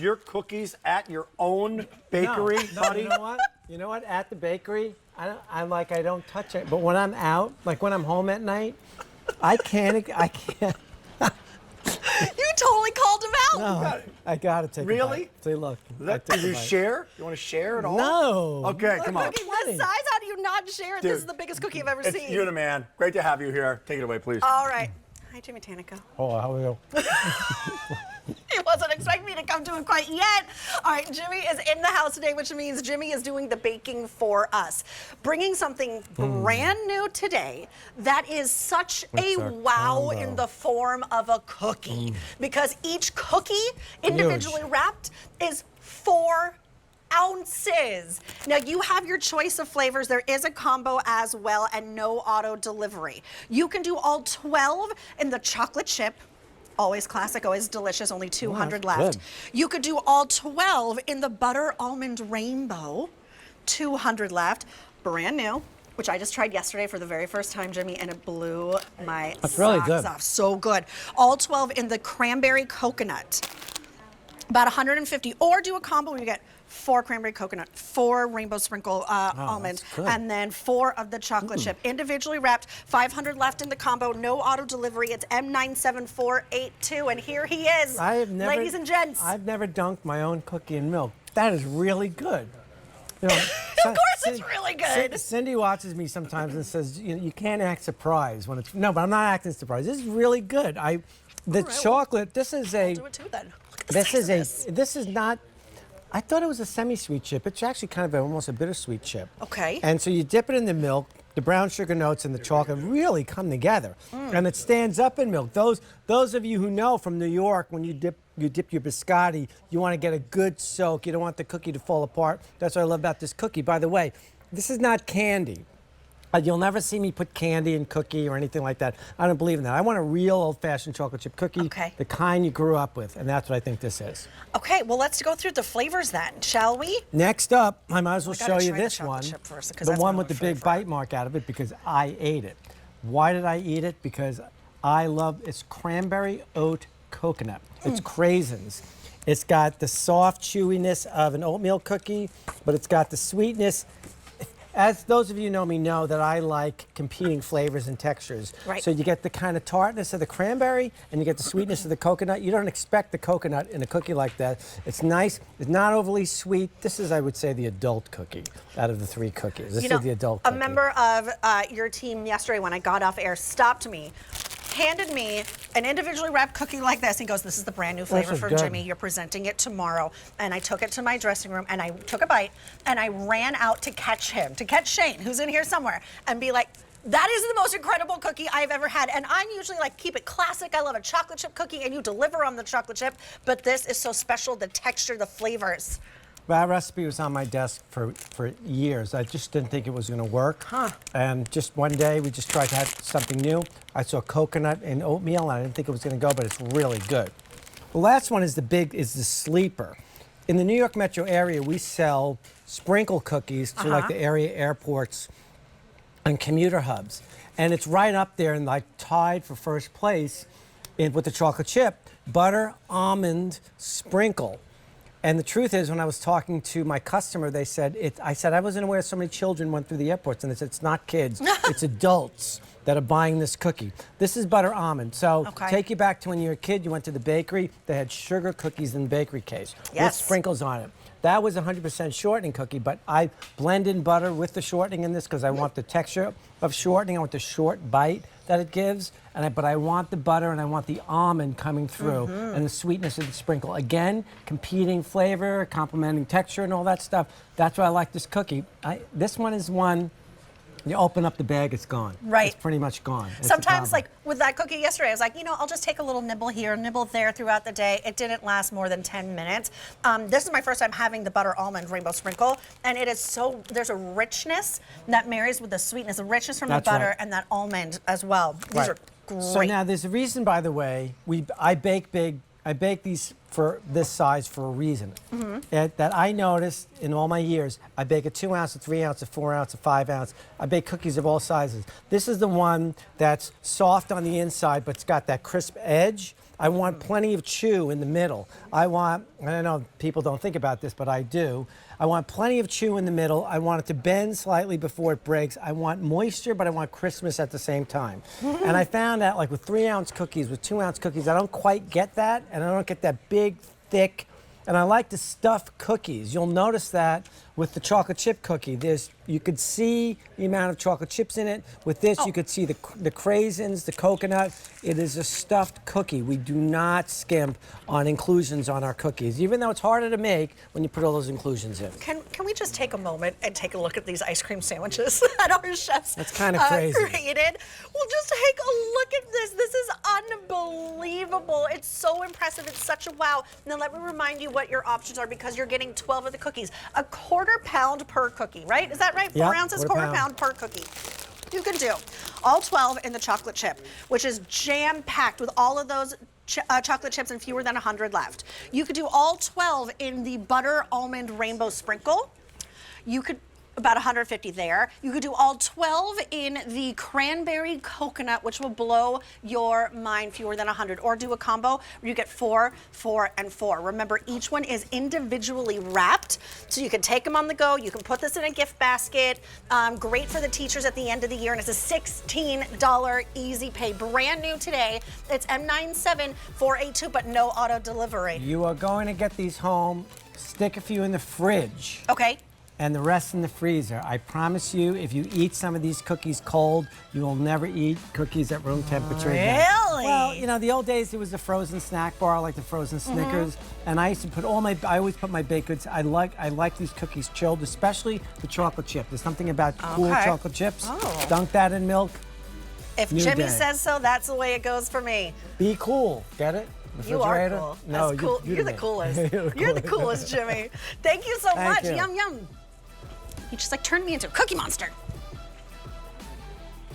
your cookies at your own bakery, buddy? You know what? You know what? At the bakery, I don't touch it. But when I'm out, like when I'm home at night, I can't. You totally called him out. No, I gotta take a Really? bite. See, look. Do you share? You want to share at all? No. Okay, come on. Cookie this size, how do you not share it? This is the biggest cookie I've ever seen. You're the man. Great to have you here. Take it away, please. All right. Hi, Jimmy Tanica. Oh, how are you? He wasn't expecting me to come to it quite yet. All right, Jimmy is in the house today, which means Jimmy is doing the baking for us. Bringing something brand new today that is such a wow in the form of a cookie. Because each cookie, individually wrapped, is 4 ounces. Now you have your choice of flavors. There is a combo as well and no auto delivery. You can do all 12 in the chocolate chip. Always classic, always delicious, only 200 left. Good. You could do all 12 in the butter almond rainbow, 200 left, brand new, which I just tried yesterday for the very first time, Jimmy, and it blew my That's really socks good. off. So good. All 12 in the cranberry coconut, about 150, or do a combo where you get 4 cranberry coconut, 4 rainbow sprinkle almond, and then 4 of the chocolate chip. Individually wrapped, 500 left in the combo, no auto delivery. It's M97482, and here he is, ladies and gents. I've never dunked my own cookie in milk. That is really good. You know, of course it's really good. Cindy watches me sometimes and says, you can't act surprised when it's, no, but I'm not acting surprised. This is really good. Chocolate, this is a, I'll do it too then. Look at the size of this is not, I thought it was a semi-sweet chip. It's actually kind of almost a bittersweet chip. Okay. And so you dip it in the milk. The brown sugar notes and the chocolate really come together, and it stands up in milk. Those of you who know from New York, when you dip your biscotti, you want to get a good soak. You don't want the cookie to fall apart. That's what I love about this cookie. By the way, this is not candy. You'll never see me put candy in cookie or anything like that. I don't believe in that. I want a real old-fashioned chocolate chip cookie, the kind you grew up with, and that's what I think this is. Okay, well, let's go through the flavors then, shall we? Next up, I might as well show you this one, first, the one with the big bite mark out of it, because I ate it. Why did I eat it? Because I love, it's cranberry oat coconut. It's craisins. It's got the soft chewiness of an oatmeal cookie, but it's got the sweetness. As those of you know me know that I like competing flavors and textures. Right. So you get the kind of tartness of the cranberry and you get the sweetness of the coconut. You don't expect the coconut in a cookie like that. It's nice. It's not overly sweet. This is, I would say, the adult cookie out of the 3 cookies. This is the adult cookie. A member of your team yesterday when I got off air stopped me, handed me an individually wrapped cookie like this. He goes, this is the brand new flavor for Jimmy. You're presenting it tomorrow. And I took it to my dressing room and I took a bite and I ran out to catch him, to catch Shane, who's in here somewhere, and be like, that is the most incredible cookie I've ever had. And I'm usually like, keep it classic. I love a chocolate chip cookie and you deliver on the chocolate chip. But this is so special, the texture, the flavors. That recipe was on my desk for years. I just didn't think it was going to work. And just one day, we just tried to have something new. I saw coconut and oatmeal, and I didn't think it was going to go, but it's really good. The last one is the sleeper. In the New York metro area, we sell sprinkle cookies to like the area airports and commuter hubs. And it's right up there and like tied for first place with the chocolate chip. Butter, almond, sprinkle. And the truth is, when I was talking to my customer, they said, I said, I wasn't aware so many children went through the airports. And they said, it's not kids, it's adults that are buying this cookie. This is butter almond. So take you back to when you were a kid, you went to the bakery, they had sugar cookies in the bakery case with sprinkles on it. That was a 100% shortening cookie, but I blend in butter with the shortening in this because I want the texture of shortening. I want the short bite that it gives, but I want the butter and I want the almond coming through and the sweetness of the sprinkle. Again, competing flavor, complementing texture and all that stuff. That's why I like this cookie. This one is one, you open up the bag, it's gone. Right. It's pretty much gone. Sometimes, like with that cookie yesterday, I was like, I'll just take a little nibble here, nibble there throughout the day. It didn't last more than 10 minutes. This is my first time having the butter almond rainbow sprinkle, and it is there's a richness that marries with the sweetness, the richness from the butter and that almond as well. These are great. So now there's a reason, by the way, I bake big. I bake these for this size for a reason. That I noticed in all my years, I bake a 2 ounce, a 3 ounce, a 4 ounce, a 5 ounce. I bake cookies of all sizes. This is the one that's soft on the inside, but it's got that crisp edge. I want plenty of chew in the middle. I know people don't think about this, but I do. I want plenty of chew in the middle. I want it to bend slightly before it breaks. I want moisture, but I want crispness at the same time. And I found out, like with 3-ounce cookies, with 2-ounce cookies, I don't quite get that, and I don't get that big, thick. And I like to stuff cookies. You'll notice that with the chocolate chip cookie, you could see the amount of chocolate chips in it. With this, you could see the craisins, the coconut. It is a stuffed cookie. We do not skimp on inclusions on our cookies, even though it's harder to make when you put all those inclusions in. Can we just take a moment and take a look at these ice cream sandwiches that our chefs That's kind of crazy. created? Well, just take a look at this. This is unbelievable. It's so impressive. It's such a wow. Now, let me remind you what your options are, because you're getting 12 of the cookies. A quarter pound per cookie, right? Is that right? 4 ounces, quarter pound per cookie. You can do all 12 in the chocolate chip, which is jam-packed with all of those chocolate chips and fewer than 100 left. You could do all 12 in the butter almond rainbow sprinkle. You could about 150 there. You could do all 12 in the cranberry coconut, which will blow your mind, fewer than 100. Or do a combo where you get 4, 4, and 4. Remember, each one is individually wrapped, so you can take them on the go. You can put this in a gift basket. Great for the teachers at the end of the year, and it's a $16 easy pay. Brand new today. It's M97482, but no auto delivery. You are going to get these home, stick a few in the fridge. Okay. And the rest in the freezer. I promise you, if you eat some of these cookies cold, you will never eat cookies at room temperature again. Really? Well, you know, the old days, it was the frozen snack bar, like the frozen Snickers, and I used to put I always put my baked goods. I like these cookies chilled, especially the chocolate chip. There's something about cool chocolate chips. Oh. Dunk that in milk. If New Jimmy day. says so, that's the way it goes for me. Be cool. Get it? You are Refrigerator? cool. No, That's cool. You're the coolest. You're the coolest, Jimmy. Thank you so Thank much. you. Yum, yum. You just like turned me into a cookie monster.